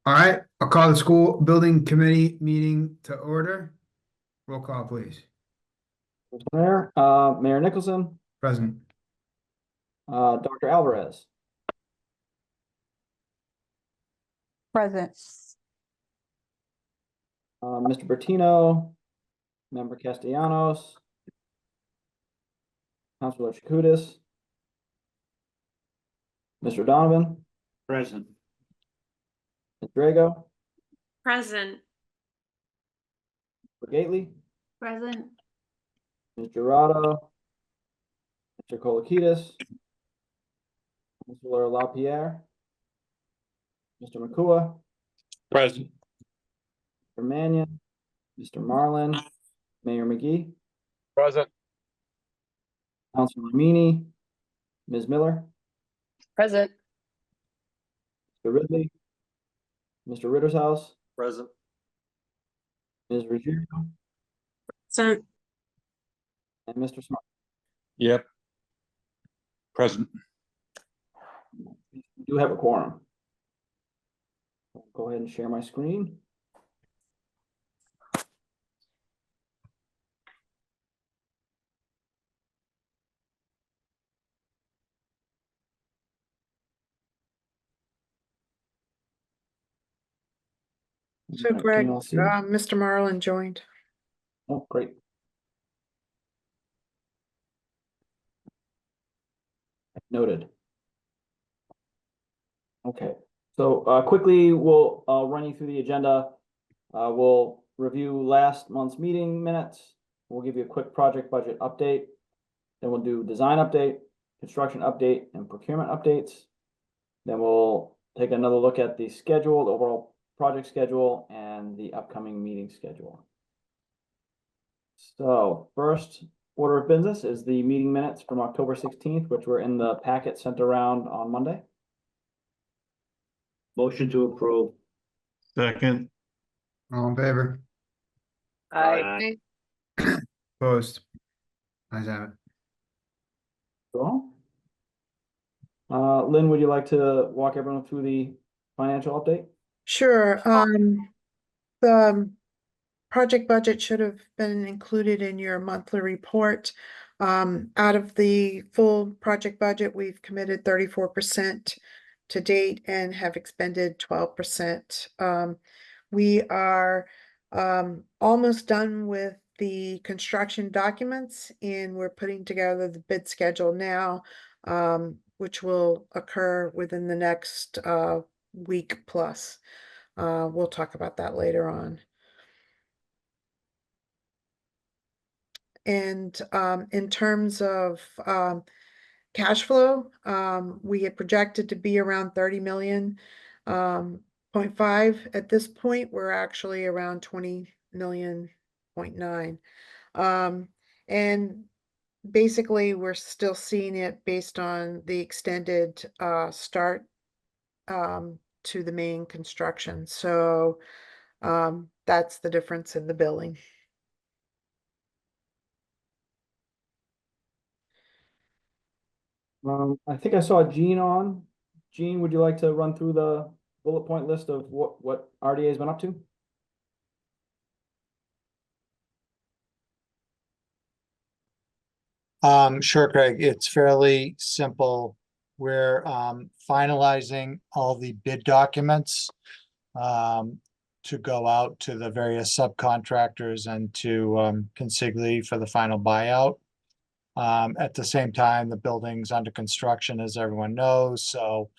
All right, I'll call the school building committee meeting to order. Roll call, please. Mayor Nicholson, Present. Dr. Alvarez, Present. Mr. Bertino, Member Castellanos, Councilor Chakoudas, Mr. Donovan, Present. Ms. Drago, Present. Mr. Gately, Present. Ms. Gerardo, Mr. Colakidis, Mr. LaPierre, Mr. Makua, Present. Mr. Mannion, Mr. Marlin, Mayor McGee, Present. Councilor Meany, Ms. Miller, Present. Mr. Ridley, Mr. Rittershouse, Present. Ms. Ruggiero, Present. and Mr. Smart. Yep. Present. We do have a quorum. I'll go ahead and share my screen. So Okay, Greg, can you all see? Mr. Marlin joined. Oh, great. Noted. Okay, so quickly, we'll run you through the agenda. We'll review last month's meeting minutes. We'll give you a quick project budget update. Then we'll do design update, construction update, and procurement updates. Then we'll take another look at the schedule, the overall project schedule, and the upcoming meeting schedule. So first order of business is the meeting minutes from October 16th, which were in the packet sent around on Monday. Motion to approve. Second. All in favor? Aye. Opposed? Ayes have it. Cool. Lynn, would you like to walk everyone through the financial update? Sure. The project budget should have been included in your monthly report. Out of the full project budget, we've committed 34% to date and have expended 12%. We are almost done with the construction documents, and we're putting together the bid schedule now, which will occur within the next week plus. We'll talk about that later on. And in terms of cash flow, we had projected to be around 30 million, 0.5 at this point. We're actually around 20 million, 0.9. And basically we're still seeing it based on the extended start to the main construction. So that's the difference in the billing. I think I saw Jean on. Jean, would you like to run through the bullet point list of what RDA has been up to? Sure, Craig. It's fairly simple. We're finalizing all the bid documents to go out to the various subcontractors and to Consigli for the final buyout. At the same time, the building's under construction, as everyone knows, so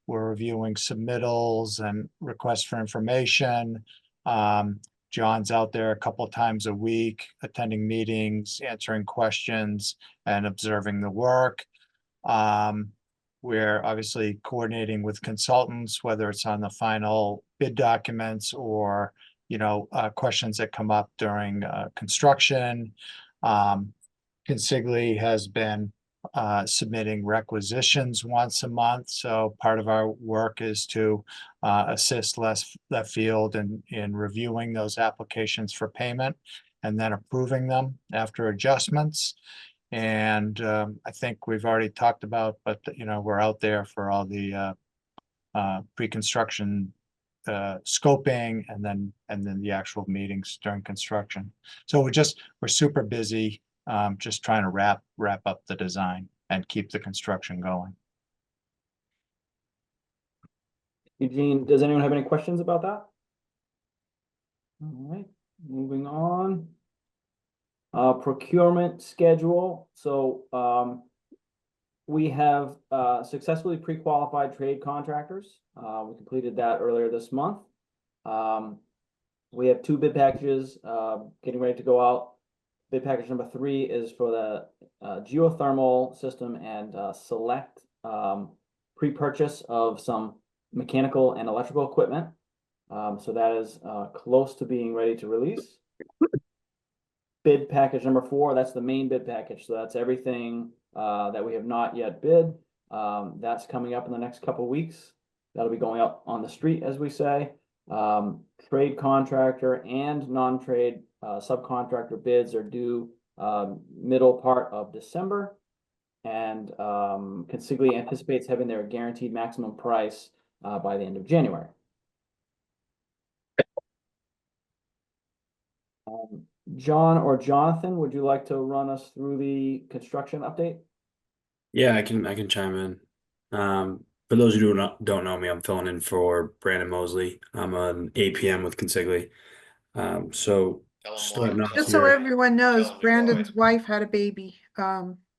we're reviewing submittals and requests for information. John's out there a couple of times a week, attending meetings, answering questions, and observing the work. We're obviously coordinating with consultants, whether it's on the final bid documents or, questions that come up during construction. Consigli has been submitting requisitions once a month. So part of our work is to assist left field in reviewing those applications for payment and then approving them after adjustments. And I think we've already talked about, but we're out there for all the pre-construction scoping and then the actual meetings during construction. So we're super busy, just trying to wrap up the design and keep the construction going. Eugene, does anyone have any questions about that? All right, moving on. Procurement schedule. So, we have successfully pre-qualified trade contractors. We completed that earlier this month. We have 2 bid packages getting ready to go out. Bid package number 3 is for the geothermal system and select pre-purchase of some mechanical and electrical equipment. So that is close to being ready to release. Bid package number 4, that's the main bid package. So that's everything that we have not yet bid. That's coming up in the next couple of weeks. That'll be going up on the street, as we say. Trade contractor and non-trade subcontractor bids are due middle part of December. And Consigli anticipates having their guaranteed maximum price by the end of January. John or Jonathan, would you like to run us through the construction update? Yeah, I can chime in. For those who don't know me, I'm filling in for Brandon Mosley. I'm an APM with Consigli. So starting off Just so here, everyone knows, Brandon's wife had a baby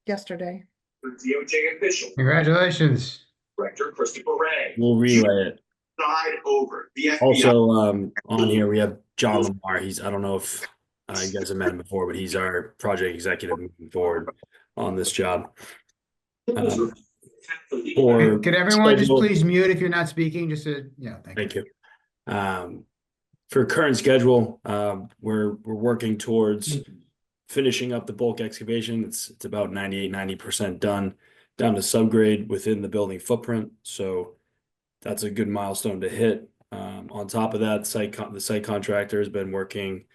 yesterday. DOJ official, Congratulations. Director Christopher Wray. we'll relay it. Side over. The FBI. Also, on here we have John Lamar. I don't know if you guys have met him before, but he's our project executive moving forward on this job. For Could everyone just schedule- please mute if you're not speaking? Just to, yeah, thank you. Thank you. For current schedule, we're working towards finishing up the bulk excavation. It's about 90% done, down to subgrade within the building footprint. So that's a good milestone to hit. On top of that, the site contractor has been working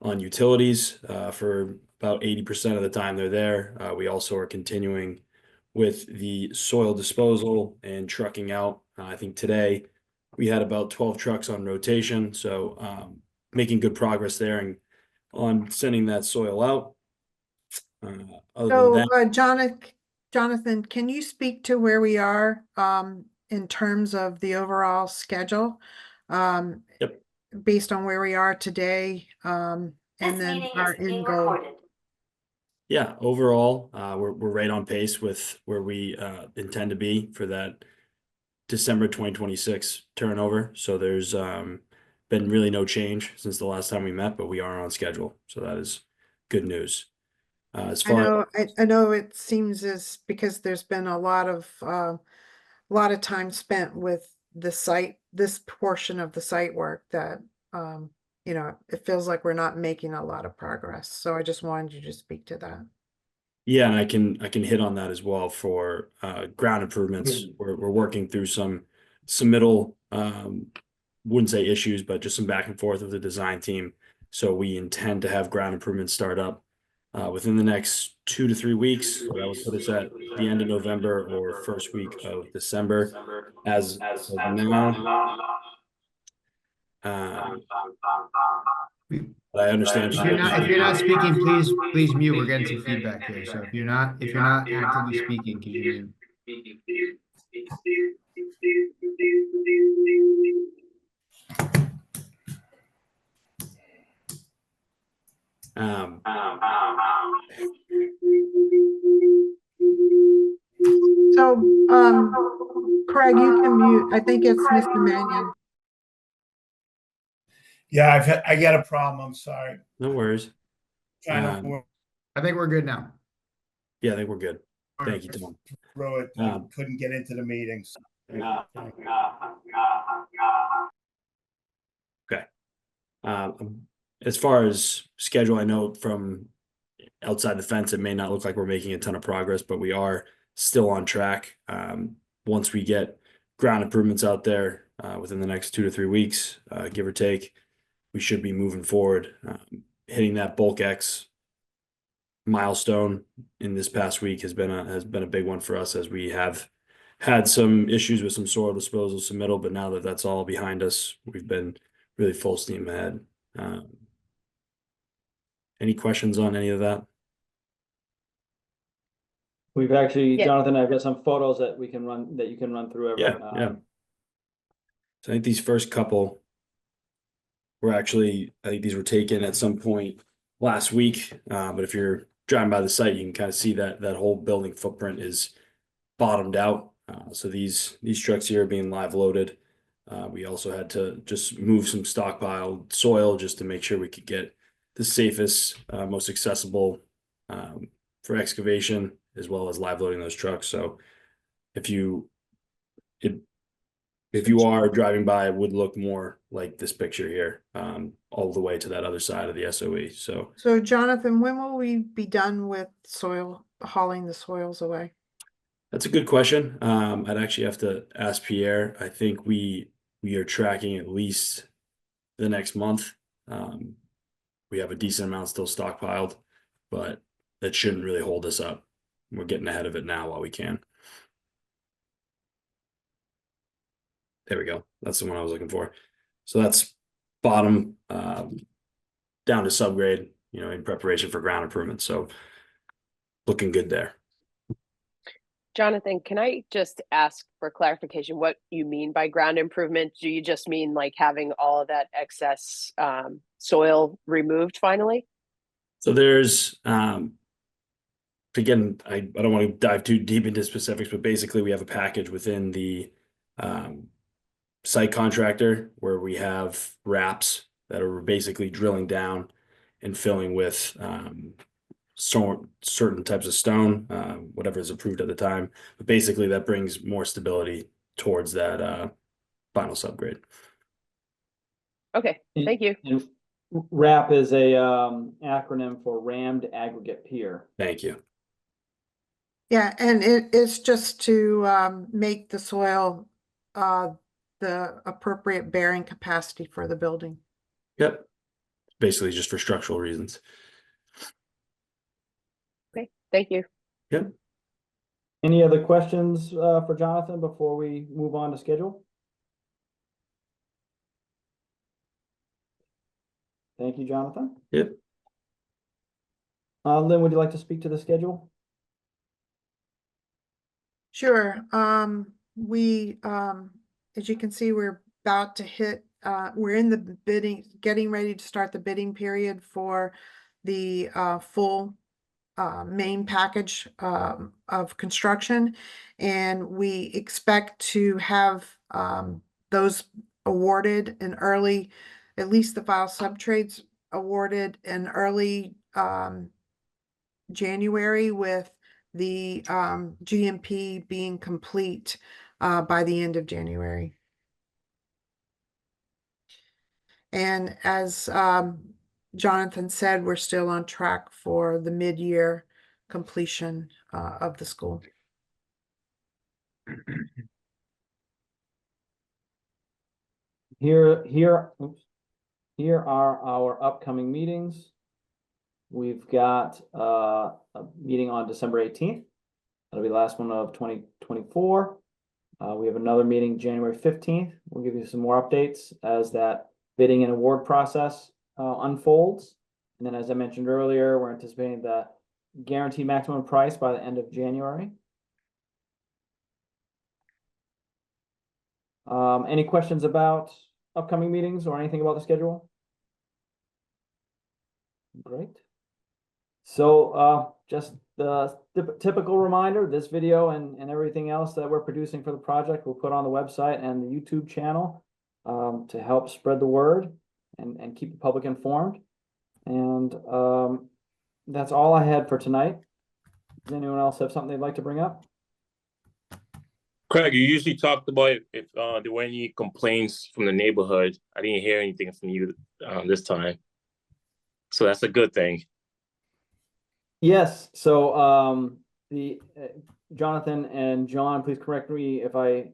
on utilities for about 80% of the time they're there. We also are continuing with the soil disposal and trucking out. I think today we had about 12 trucks on rotation. So making good progress there and on sending that soil out. Other So, than that, Jonathan, can you speak to where we are in terms of the overall schedule? Yep. Based on where we are today, and then our end goal. yeah, overall, we're right on pace with where we intend to be for that December 2026 turnover. So there's been really no change since the last time we met, but we are on schedule. So that is good news. As far I know it seems as because there's been a lot of time spent with the site, this portion of the site work that it feels like we're not making a lot of progress. So I just wanted you to speak to that. Yeah, and I can hit on that as well for ground improvements. We're working through some submittal, wouldn't say issues, but just some back and forth with the design team. So we intend to have ground improvements start up within the next 2 to 3 weeks. So that would put us at the end of November or first week of December. As of now, but I understand If you're not speaking, please mute. We're getting some feedback here. So if you're not actively speaking, can you mute? So, Craig, you can mute. I think it's Mr. Mannion. Yeah, I got a problem. I'm sorry. No worries. Trying to work I think we're good now. Yeah, I think we're good. Thank you, Tom. through it. Couldn't get into the meetings. Okay. As far as schedule, I know from outside the fence, it may not look like we're making a ton of progress, but we are still on track. Once we get ground improvements out there within the next 2 to 3 weeks, give or take, we should be moving forward. Hitting that bulk X milestone in this past week has been a big one for us, as we have had some issues with some soil disposal submittal, but now that that's all behind us, we've been really full steam ahead. Any questions on any of that? We've actually, Yeah. Jonathan, I've got some photos that we can run, that you can run through. Yeah. So I think these first couple were actually, I think these were taken at some point last week. But if you're driving by the site, you can kind of see that whole building footprint is bottomed out. So these trucks here are being live loaded. We also had to just move some stockpiled soil just to make sure we could get the safest, most accessible for excavation, as well as live loading those trucks. So if you are driving by, it would look more like this picture here, all the way to that other side of the SOE. So Jonathan, when will we be done with hauling the soils away? That's a good question. I'd actually have to ask Pierre. I think we are tracking at least the next month. We have a decent amount still stockpiled, but that shouldn't really hold us up. We're getting ahead of it now while we can. There we go. That's the one I was looking for. So that's bottom down to subgrade, in preparation for ground improvement. So looking good there. Jonathan, can I just ask for clarification what you mean by ground improvement? Do you just mean like having all of that excess soil removed finally? So there's again, I don't want to dive too deep into specifics, but basically we have a package within the site contractor where we have wraps that are basically drilling down and filling with certain types of stone, whatever is approved at the time. But basically that brings more stability towards that final subgrade. Okay, thank you. And RAP is a acronym for Rammed Aggregate Pier. Thank you. Yeah, and it is just to make the soil the appropriate bearing capacity for the building. Yep. Basically just for structural reasons. Okay, thank you. Yep. Any other questions for Jonathan before we move on to schedule? Thank you, Jonathan. Yep. Lynn, would you like to speak to the schedule? Sure. As you can see, we're about to hit, we're in the getting ready to start the bidding period for the full main package of construction. And we expect to have those awarded in early, at least the file subtrades awarded in early January, with the GMP being complete by the end of January. And as Jonathan said, we're still on track for the mid-year completion of the school. Here are our upcoming meetings. We've got a meeting on December 18th. That'll be the last one of 2024. We have another meeting January 15th. We'll give you some more updates as that bidding and award process unfolds. And then, as I mentioned earlier, we're anticipating the guaranteed maximum price by the end of January. Any questions about upcoming meetings or anything about the schedule? Great. So just the typical reminder, this video and everything else that we're producing for the project we'll put on the website and the YouTube channel to help spread the word and keep the public informed. And that's all I had for tonight. Does anyone else have something they'd like to bring up? Craig, you usually talked about if there were any complaints from the neighborhood. I didn't hear anything from you this time. So that's a good thing. Yes. So Jonathan and John, please correct me if I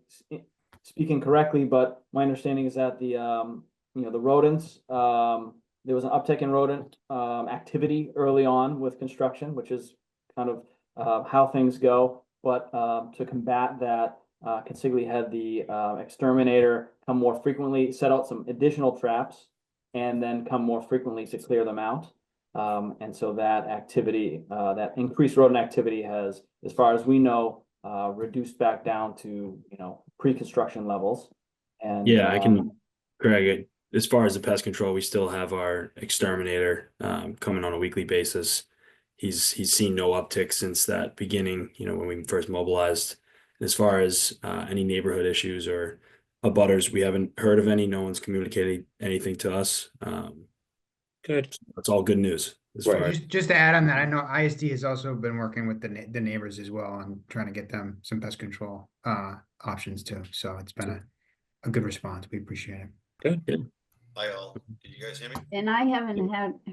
speak incorrectly, but my understanding is that the rodents, there was an uptick in rodent activity early on with construction, which is kind of how things go. But to combat that, Consigli had the exterminator come more frequently, set out some additional traps, and then come more frequently to clear them out. And so that activity, that increased rodent activity has, as far as we know, reduced back down to, you know, pre-construction levels. And Yeah, I can, Greg, as far as the pest control, we still have our exterminator coming on a weekly basis. He's seen no uptick since that beginning, you know, when we first mobilized. As far as any neighborhood issues or abutters, we haven't heard of any. No one's communicated anything to us. Good. That's all good news. As Right. far as Just to add on that, I know ISD has also been working with the neighbors as well and trying to get them some pest control options too. So it's been a good response. We appreciate it. Good. Hi all, can you guys hear me? And I haven't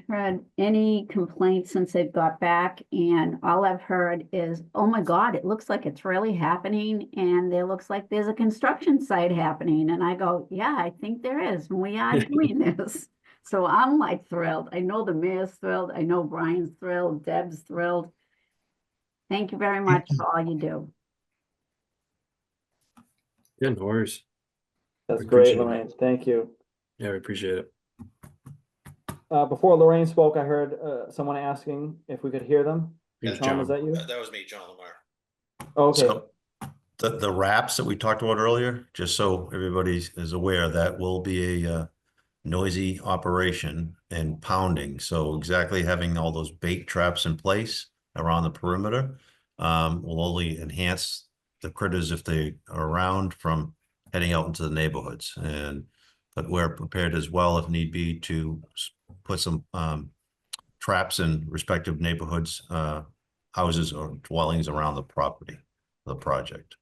heard any complaints since they've got back, and all I've heard is, oh my God, it looks like it's really happening, and there looks like there's a construction site happening, and I go, yeah, I think there is, and we are doing this. So I'm like thrilled. I know the mayor's thrilled. I know Brian's thrilled. Deb's thrilled. Thank you very much for all you do. Yeah, no worries. that's We great, appreciate it. Lorraine. Thank you. Yeah, we appreciate it. Before Lorraine spoke, I heard someone asking if we could hear them. Yes, Tom, is John. that you? That was me, John Lamar. Okay. So the wraps that we talked about earlier, just so everybody is aware, that will be a noisy operation and pounding. So exactly having all those bait traps in place around the perimeter will only enhance the critters if they are around from heading out into the neighborhoods. But we're prepared as well, if need be, to put some traps in respective neighborhoods, houses or dwellings around the property, the project.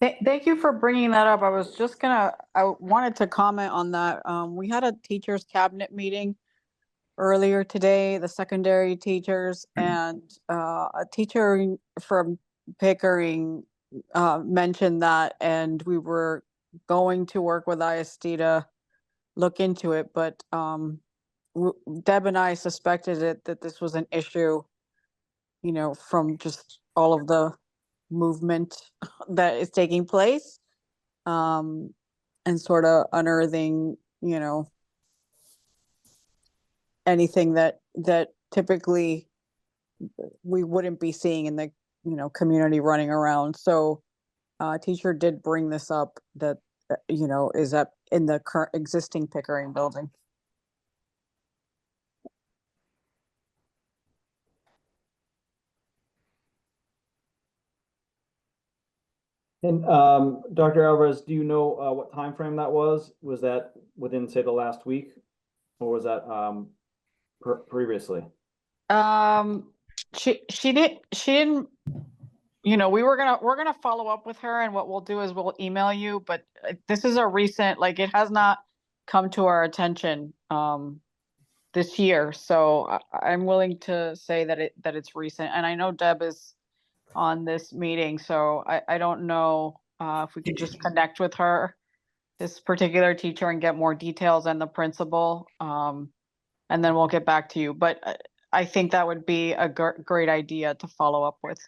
Thank you for bringing that up. I wanted to comment on that. We had a teachers cabinet meeting earlier today, the secondary teachers, and a teacher from Pickering mentioned that, and we were going to work with ISD to look into it, but Deb and I suspected that this was an issue, you know, from just all of the movement that is taking place, and sort of unearthing, you know, anything that typically we wouldn't be seeing in the, you know, community running around. So teacher did bring this up, that you know, is up in the current existing Pickering building. And Dr. Alvarez, do you know what time frame that was? Was that within, say, the last week, or was that previously? She didn't, you know, we're gonna follow up with her, and what we'll do is we'll email you, but this is a recent, like, it has not come to our attention this year, so I'm willing to say that it's recent, and I know Deb is on this meeting, so I don't know if we could just connect with her, this particular teacher, and get more details, and the principal, and then we'll get back to you. But I think that would be a great idea to follow up with.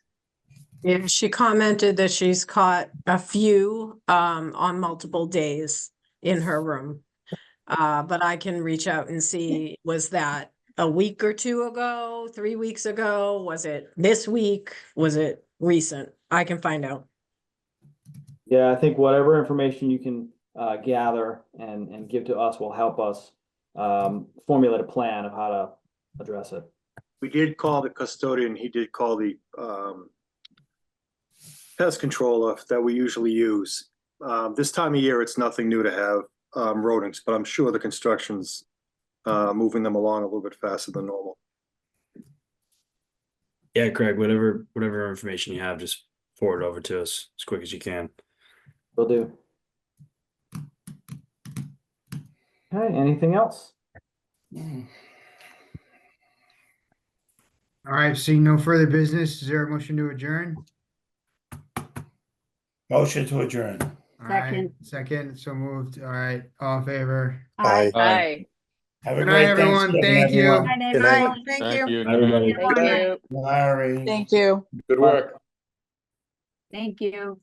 Yeah, she commented that she's caught a few on multiple days in her room. But I can reach out and see, was that a week or two ago, 3 weeks ago? Was it this week? Was it recent? I can find out. Yeah, I think whatever information you can gather and give to us will help us formulate a plan of how to address it. We did call the custodian. He did call the pest controller that we usually use. This time of year, it's nothing new to have rodents, but I'm sure the construction's moving them along a little bit faster than normal. Yeah, Craig, whatever information you have, just forward it over to us as quick as you can. Will do. Okay, anything else? All right, seeing no further business, is there a motion to adjourn? Motion to adjourn. All right, second, so moved. All right, all in favor? Aye. Aye. Have a Good night, great everyone. Thanksgiving, Thank you. everyone. Good Good night. night. Thank you. Everybody. Thank you. Larry. Thank you. Good work. Thank you.